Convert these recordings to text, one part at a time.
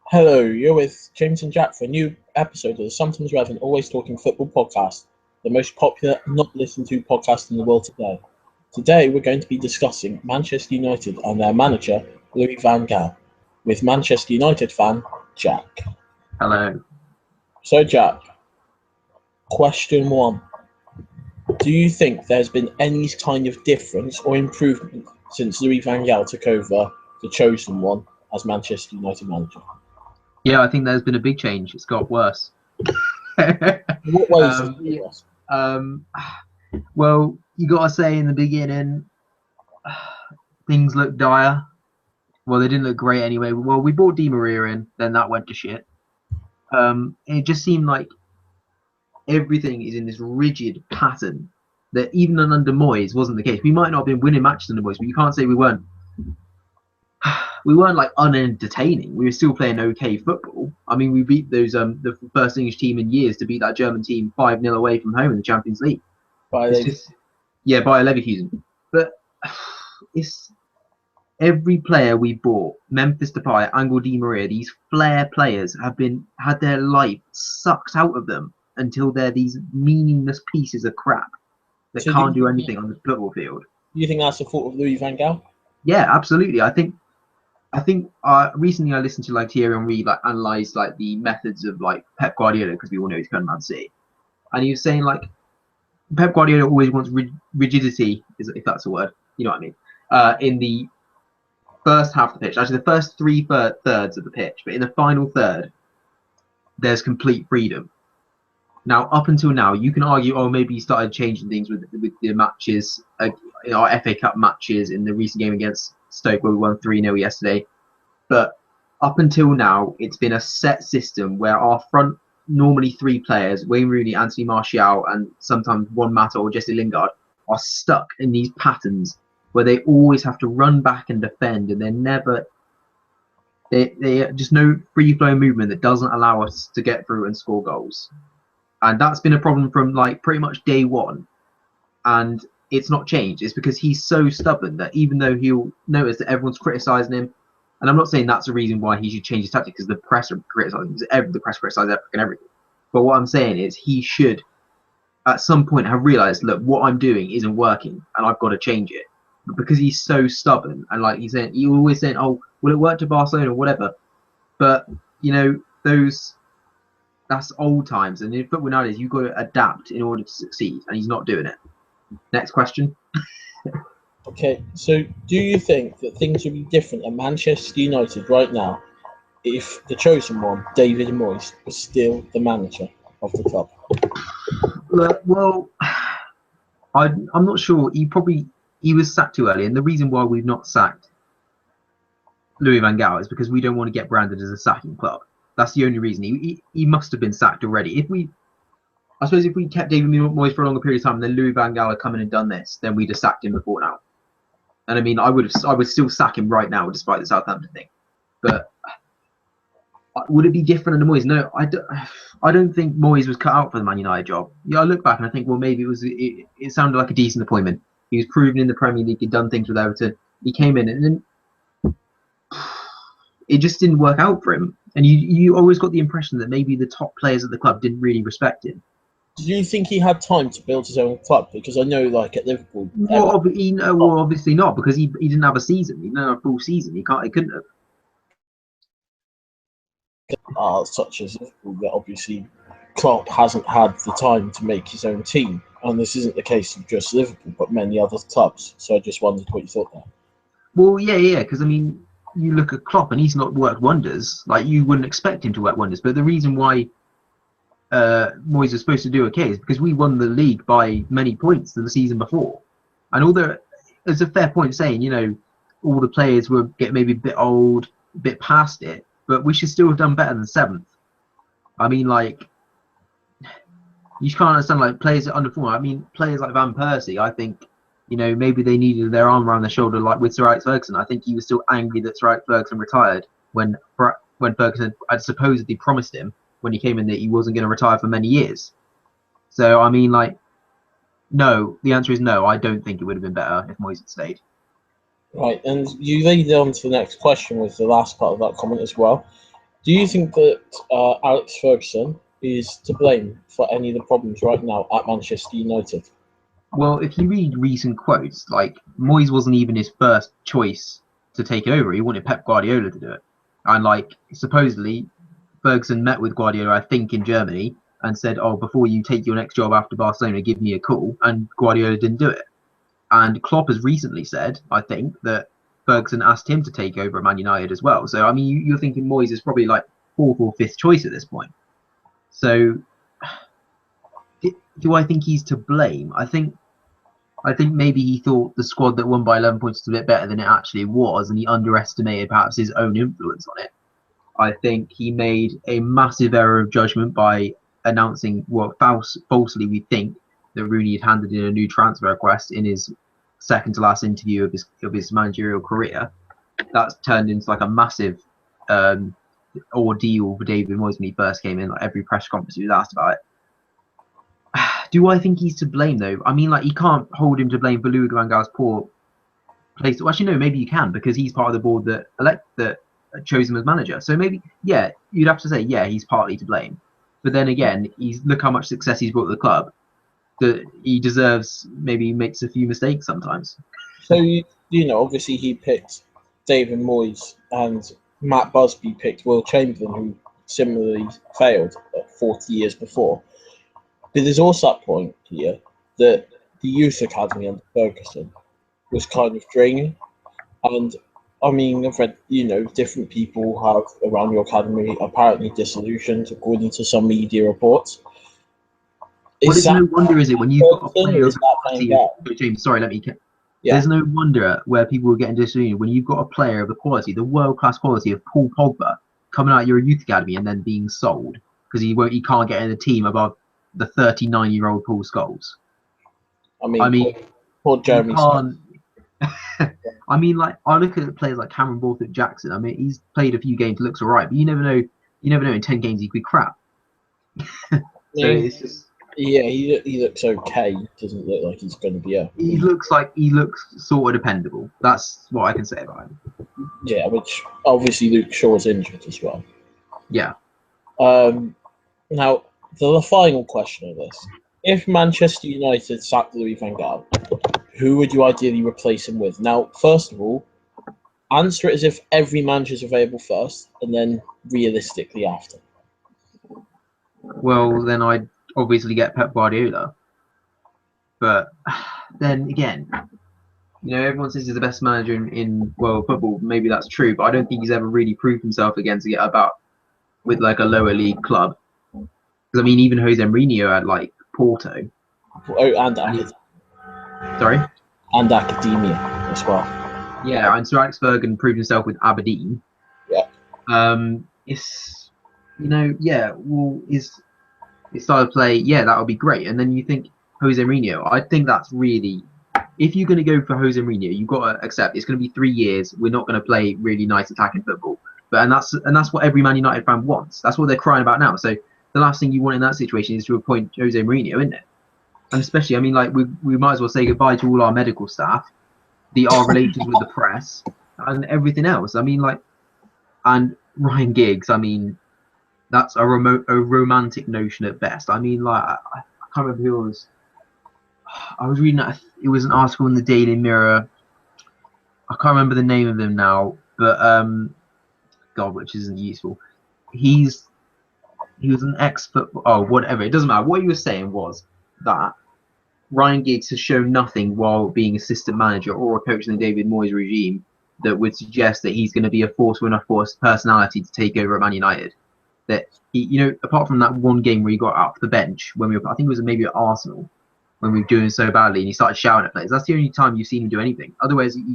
Hello, you're with James and Jack for a new episode of the Sometimes Relevant Always Talking Football podcast, the most popular, not listened to podcast in the world today. Today, we're going to be discussing Manchester United and their manager, Louis van Gaal, with Manchester United fan, Jack. Hello. So, Jack, question one. Do you think there's been any kind of difference or improvement since Louis van Gaal took over the chosen one as Manchester United manager? Yeah, I think there's been a big change. It's got worse. What ways has it been worse? Well, you got to say in the beginning, things looked dire. Well, they didn't look great anyway. Well, we brought Di Maria in, then that went to shit. It just seemed like everything is in this rigid pattern that even under Moyes wasn't the case. We might not have been winning matches under Moyes, but you can't say we weren't. We weren't like unentertaining. We were still playing okay football. I mean, we beat those the first English team in years to beat that German team 5-0 away from home in the Champions League. By Leverkusen. But it's every player we bought, Memphis Depay, Angel Di Maria, these flair players had their life sucked out of them until they're these meaningless pieces of crap that can't do anything on the football field. You think that's the fault of Louis van Gaal? Yeah, absolutely. I think recently I listened to like Thierry Henry analyze the methods of Pep Guardiola, because we all know he's coming Man City, and he was saying Pep Guardiola always wants rigidity, if that's a word, you know what I mean, in the first half of the pitch, actually the first thirds of the pitch, but in the final third there's complete freedom. Now, up until now, you can argue, maybe he started changing things with the matches, our FA Cup matches in the recent game against Stoke where we won 3-0 yesterday. But up until now, it's been a set system where our front, normally three players, Wayne Rooney, Anthony Martial, and sometimes Juan Mata or Jesse Lingard, are stuck in these patterns where they always have to run back and defend, and they just no free-flowing movement that doesn't allow us to get through and score goals. And that's been a problem from pretty much day one. And it's not changed. It's because he's so stubborn that even though he'll notice that everyone's criticising him, and I'm not saying that's the reason why he should change his tactic, because the press are criticising him, the press criticise everything. But what I'm saying is he should, at some point, have realised, look, what I'm doing isn't working, and I've got to change it. But because he's so stubborn, and he's always saying, will it work to Barcelona or whatever? But that's old times, and in football nowadays, you've got to adapt in order to succeed, and he's not doing it. Next question. Okay, so do you think that things would be different at Manchester United right now if the chosen one, David Moyes, was still the manager of the club? Well, I'm not sure. He was sacked too early, and the reason why we've not sacked Louis van Gaal is because we don't want to get branded as a sacking club. That's the only reason. He must have been sacked already. I suppose if we kept David Moyes for a longer period of time, and then Louis van Gaal had come in and done this, then we'd have sacked him before now. And I mean, I would still sack him right now, despite the Southampton thing. But would it be different under Moyes? No, I don't think Moyes was cut out for the Man United job. Yeah, I look back and I think, well, maybe it sounded like a decent appointment. He was proven in the Premier League. He'd done things with Everton. He came in, and then it just didn't work out for him. And you always got the impression that maybe the top players at the club didn't really respect him. Do you think he had time to build his own club? Because I know, at Liverpool... Well, obviously not, because he didn't have a season. He didn't have a full season. He couldn't have. Such as Liverpool, that obviously Klopp hasn't had the time to make his own team. And this isn't the case of just Liverpool, but many other clubs. So I just wondered what you thought there. Well, yeah, because, I mean, you look at Klopp and he's not worked wonders. You wouldn't expect him to work wonders. But the reason why Moyes is supposed to do okay is because we won the league by many points than the season before. And although it's a fair point saying, all the players were maybe a bit old, a bit past it, but we should still have done better than 7th. I mean, you can't understand players that underperform. I mean, players like Van Persie, I think, maybe they needed their arm around their shoulder with Sir Alex Ferguson. I think he was still angry that Sir Alex Ferguson retired when Ferguson had supposedly promised him when he came in that he wasn't going to retire for many years. So, I mean, no, the answer is no. I don't think it would have been better if Moyes had stayed. Right, and you lead on to the next question with the last part of that comment as well. Do you think that Alex Ferguson is to blame for any of the problems right now at Manchester United? Well, if you read recent quotes, like Moyes wasn't even his first choice to take over. He wanted Pep Guardiola to do it, and like supposedly Ferguson met with Guardiola, I think, in Germany, and said, "Oh, before you take your next job after Barcelona, give me a call." And Guardiola didn't do it. And Klopp has recently said, I think, that Ferguson asked him to take over at Man United as well. So I mean, you're thinking Moyes is probably like fourth or fifth choice at this point. So do I think he's to blame? I think maybe he thought the squad that won by 11 points was a bit better than it actually was, and he underestimated perhaps his own influence on it. I think he made a massive error of judgment by announcing, well, falsely we think, that Rooney had handed in a new transfer request in his second to last interview of his managerial career. That's turned into like a massive ordeal for David Moyes when he first came in. Like every press conference he was asked about it. Do I think he's to blame though? I mean, like you can't hold him to blame for Louis van Gaal's poor place. Well, actually, no, maybe you can because he's part of the board that chose him as manager. So maybe, yeah, you'd have to say, yeah, he's partly to blame. But then again, look how much success he's brought to the club. That he deserves. Maybe he makes a few mistakes sometimes. So obviously he picked David Moyes, and Matt Busby picked Will Chamberlain, who similarly failed 40 years before. But there's also that point here that the youth academy under Ferguson was kind of draining. And I mean, I've read, different people have around your academy apparently disillusioned, according to some media reports. Well, it's no wonder, is it, when you've got a player of the quality of James? Sorry, let me. Yeah. There's no wonder where people are getting disillusioned when you've got a player of the quality, the world-class quality of Paul Pogba, coming out of your youth academy and then being sold because he can't get in the team above the 39-year-old Paul Scholes. I mean, poor Jeremy. I mean, like I look at players like Cameron Borthwick-Jackson. I mean, he's played a few games, looks alright, but you never know. You never know. In 10 games, he could be crap. So it's just. Yeah, he looks okay. Doesn't look like he's going to be a. He looks sort of dependable. That's what I can say about him. Yeah, which obviously Luke Shaw's injured as well. Yeah. Now the final question of this: if Manchester United sacked Louis van Gaal, who would you ideally replace him with? Now, first of all, answer it as if every manager is available first, and then realistically after. Well, then I'd obviously get Pep Guardiola. But then again, everyone says he's the best manager in world football. Maybe that's true, but I don't think he's ever really proved himself again to get about with like a lower league club. Because I mean, even Jose Mourinho had like Porto. Oh, and Academia. Sorry? And Academia as well. Yeah, and Sir Alex Ferguson proved himself with Aberdeen. Yeah. It's his style of play, yeah, that would be great. And then you think Jose Mourinho, I think that's really, if you're going to go for Jose Mourinho, you've got to accept it's going to be 3 years. We're not going to play really nice attacking football, and that's what every Man United fan wants. That's what they're crying about now. So the last thing you want in that situation is to appoint Jose Mourinho, isn't it? And especially, I mean, like we might as well say goodbye to all our medical staff, our relations with the press, and everything else. I mean, like, and Ryan Giggs. I mean, that's a romantic notion at best. I mean, like, I can't remember who it was. I was reading that. It was an article in the Daily Mirror. I can't remember the name of him now, but God, which isn't useful. He was an ex-football. Oh, whatever. It doesn't matter. What he was saying was that Ryan Giggs has shown nothing while being assistant manager or a coach in the David Moyes regime that would suggest that he's going to be a forceful enough personality to take over at Man United. That he, apart from that one game where he got off the bench when I think it was maybe at Arsenal when we were doing so badly and he started shouting at players. That's the only time you've seen him do anything. Otherwise, he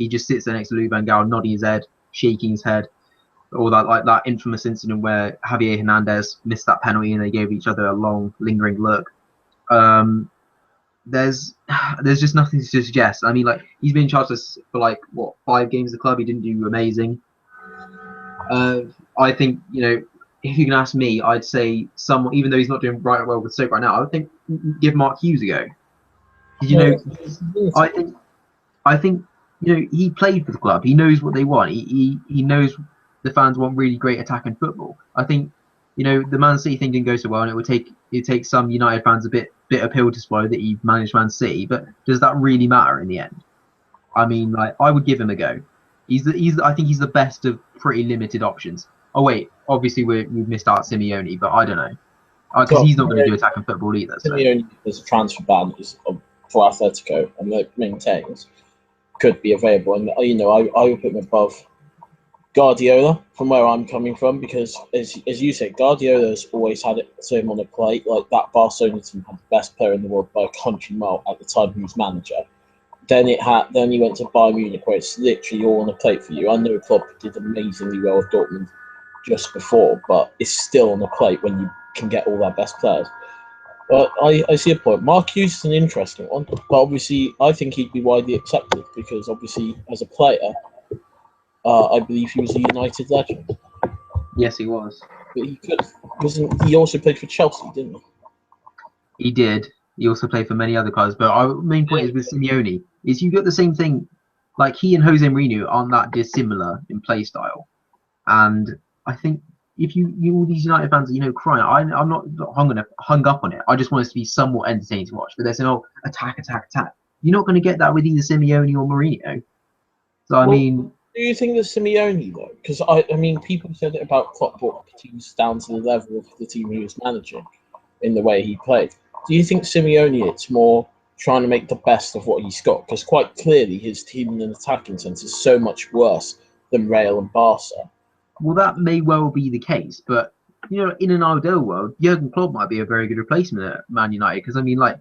just sits there next to Louis van Gaal, nodding his head, shaking his head. Or that infamous incident where Javier Hernandez missed that penalty and they gave each other a long, lingering look. There's just nothing to suggest. I mean, like, he's been charged for like 5 games at the club. He didn't do amazing. I think if you can ask me, I'd say someone, even though he's not doing right well with Stoke right now, I would think give Mark Hughes a go. I think he played for the club. He knows what they want. He knows the fans want really great attacking football. I think, the Man City thing didn't go so well, and it take some United fans a bitter pill to swallow that he managed Man City. But does that really matter in the end? I mean, like, I would give him a go. I think he's the best of pretty limited options. Oh wait, obviously we've missed out Simeone, but I don't know, because he's not going to do attacking football either. So. Simeone, there's a transfer ban for Atletico, and that maintains could be available. And I would put him above Guardiola from where I'm coming from, because as you say, Guardiola's always had it to him on the plate. Like, that Barcelona team had the best player in the world by a country mile at the time he was manager. Then he went to Bayern Munich, where it's literally all on the plate for you. I know Klopp did amazingly well with Dortmund just before, but it's still on the plate when you can get all their best players. But I see a point. Mark Hughes is an interesting one, but obviously I think he'd be widely accepted because obviously as a player, I believe he was a United legend. Yes, he was. But he also played for Chelsea, didn't he? He did. He also played for many other clubs. But our main point is with Simeone is you got the same thing. Like, he and Jose Mourinho aren't that dissimilar in play style, and I think if you all these United fans are crying, I'm not hung up on it. I just want it to be somewhat entertaining to watch. But they're saying, "Oh, attack, attack, attack." You're not going to get that with either Simeone or Mourinho. So I mean, do you think that Simeone though? Because I mean, people said it about Klopp brought teams down to the level of the team he was managing in the way he played. Do you think Simeone, it's more trying to make the best of what he's got? Because quite clearly his team in an attacking sense is so much worse than Real and Barca. Well, that may well be the case, but in an ideal world, Jurgen Klopp might be a very good replacement at Man United, because I mean, like,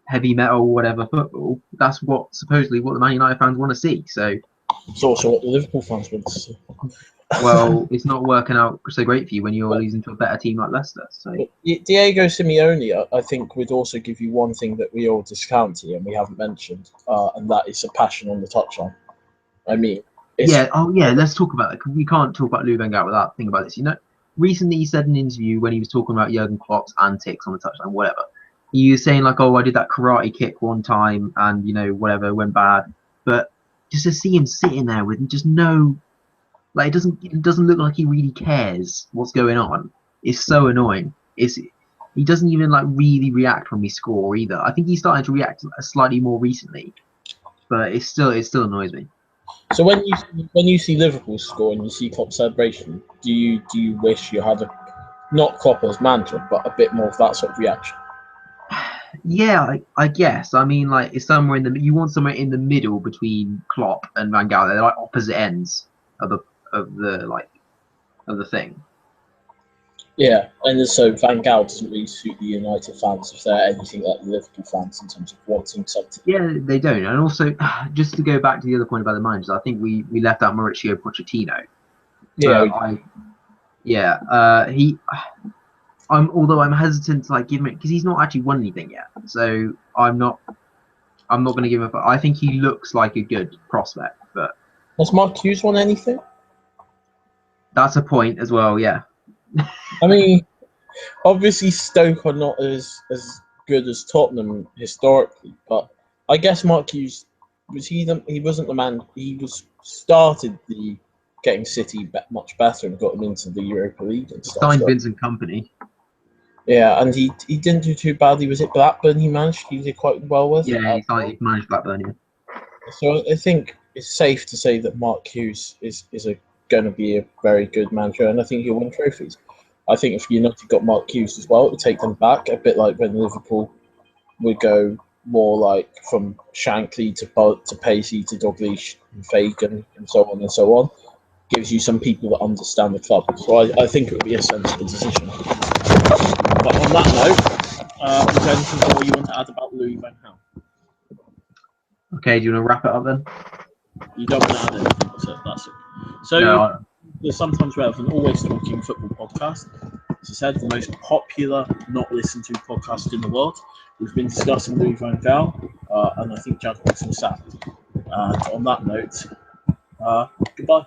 heavy metal, whatever football, that's supposedly what the Man United fans want to see. So it's also what the Liverpool fans want to see. Well, it's not working out so great for you when you're losing to a better team like Leicester. So Diego Simeone, I think, would also give you one thing that we all discount here and we haven't mentioned, and that is a passion on the touchline. I mean, let's talk about that. We can't talk about Lou Van Gaal without thinking about this. Recently he said in an interview when he was talking about Jurgen Klopp's antics on the touchline, whatever. He was saying like, "Oh, I did that karate kick one time, and whatever went bad." But just to see him sitting there with just no, like, it doesn't look like he really cares what's going on. It's so annoying. He doesn't even like really react when we score either. I think he's starting to react slightly more recently, but it still annoys me. So when you see Liverpool score and you see Klopp's celebration, do you wish you had not Klopp as manager, but a bit more of that sort of reaction? Yeah, I guess. I mean, like, it's somewhere you want somewhere in the middle between Klopp and Van Gaal. They're like opposite ends of the thing. Yeah, and so Van Gaal doesn't really suit the United fans if they're anything like the Liverpool fans in terms of wanting something. Yeah, they don't. And also, just to go back to the other point about the managers, I think we left out Mauricio Pochettino. Although I'm hesitant to like give him it because he's not actually won anything yet. So I'm not going to give him. I think he looks like a good prospect, but has Mark Hughes won anything? That's a point as well. Yeah. I mean, obviously Stoke are not as good as Tottenham historically, but I guess Mark Hughes he wasn't the man. He started the getting City much better and got them into the Europa League and stuff. Signed Vincent Kompany. Yeah, and he didn't do too badly. Was it Blackburn he managed? He did quite well with. Yeah, he managed Blackburn. Yeah. So I think it's safe to say that Mark Hughes is going to be a very good manager, and I think he'll win trophies. I think if United got Mark Hughes as well, it would take them back a bit, like when Liverpool would go more like from Shankly to Pacey to Dalglish and Fagan and so on and so on. Gives you some people that understand the club. So I think it would be a sensible decision. But on that note, is there anything more you want to add about Louis Van Gaal? Okay, do you want to wrap it up then? You don't want to add anything, that's it. So no, the Sometimes Relevant, Always Talking Football podcast. As I said, the most popular, not listened to podcast in the world. We've been discussing Louis Van Gaal, and I think Jack wants him sacked. And on that note, goodbye.